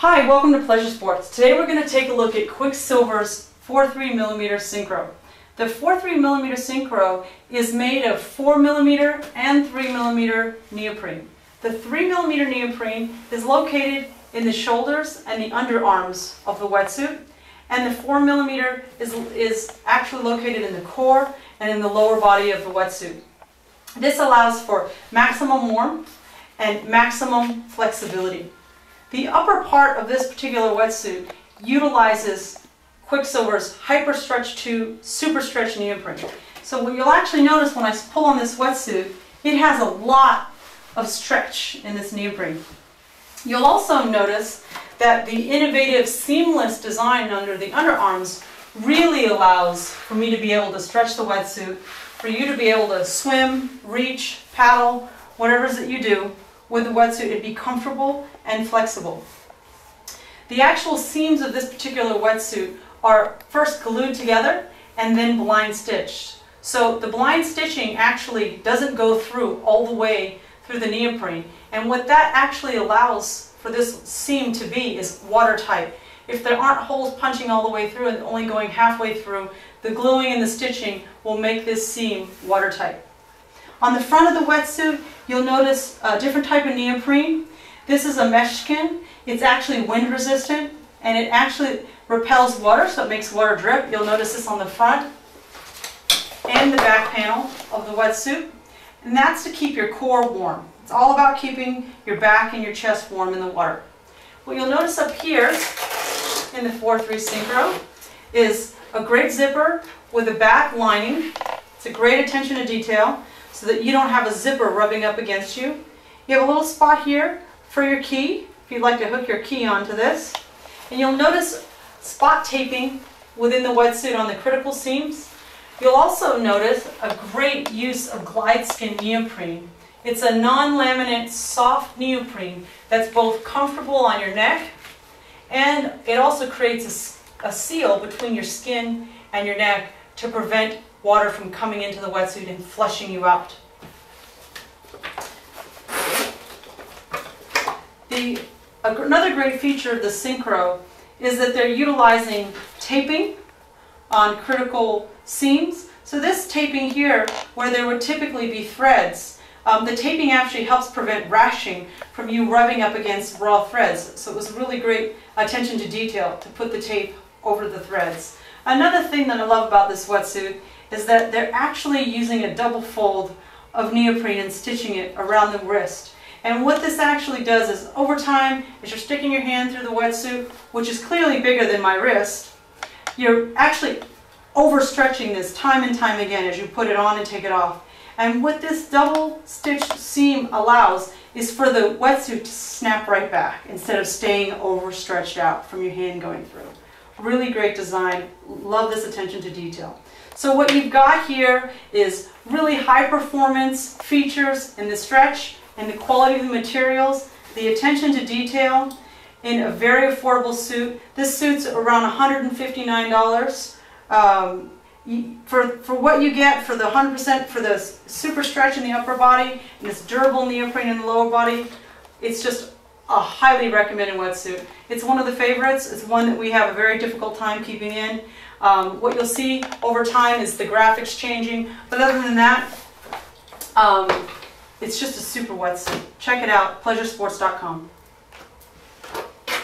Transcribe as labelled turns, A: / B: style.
A: Hi, welcome to Pleasure Sports. Today we're going to take a look at Quiksilver's 4.3mm Syncro. The 4.3mm Syncro is made of 4mm and 3mm neoprene. The 3mm neoprene is located in the shoulders and the underarms of the wetsuit, and the 4mm is actually located in the core and in the lower body of the wetsuit. This allows for maximum warmth and maximum flexibility. The upper part of this particular wetsuit utilizes Quiksilver's Hyperstretch to Superstretch Neoprene. So what you'll actually notice when I pull on this wetsuit, it has a lot of stretch in this neoprene. You'll also notice that the innovative seamless design under the underarms really allows for me to be able to stretch the wetsuit, for you to be able to swim, reach, paddle, whatever it is that you do with the wetsuit, and be comfortable and flexible. The actual seams of this particular wetsuit are first glued together and then blind stitched. So the blind stitching actually doesn't go through all the way through the neoprene, and what that actually allows for this seam to be is watertight. If there aren't holes punching all the way through and only going halfway through, the gluing and the stitching will make this seam watertight. On the front of the wetsuit, you'll notice a different type of neoprene. This is a mesh skin. It's actually wind resistant, and it actually repels water, so it makes water drip. You'll notice this on the front and the back panel of the wetsuit, and that's to keep your core warm. It's all about keeping your back and your chest warm in the water. What you'll notice up here in the 4.3 Syncro is a great zipper with a back lining. It's a great attention to detail, so that you don't have a zipper rubbing up against you. You have a little spot here for your key, if you'd like to hook your key onto this. And you'll notice spot taping within the wetsuit on the critical seams. You'll also notice a great use of glide skin neoprene. It's a non-laminate soft neoprene that's both comfortable on your neck, and it also creates a seal between your skin and your neck to prevent water from coming into the wetsuit and flushing you out. Another great feature of the Syncro is that they're utilizing taping on critical seams. So this taping here, where there would typically be threads, the taping actually helps prevent rashing from you rubbing up against raw threads. So it was really great attention to detail to put the tape over the threads. Another thing that I love about this wetsuit is that they're actually using a double fold of neoprene and stitching it around the wrist. And what this actually does is, over time, as you're sticking your hand through the wetsuit, which is clearly bigger than my wrist, you're actually overstretching this time and time again as you put it on and take it off. And what this double stitched seam allows is for the wetsuit to snap right back instead of staying overstretched out from your hand going through. Really great design. Love this attention to detail. So what you've got here is really high performance features in the stretch and the quality of the materials, the attention to detail in a very affordable suit. This suit's around $159. For what you get for the 100% for the super stretch in the upper body and this durable neoprene in the lower body, it's just a highly recommended wetsuit. It's one of the favorites. It's one that we have a very difficult time keeping in. What you'll see over time is the graphics changing, but other than that, it's just a super wetsuit. Check it out, pleasuresports.com.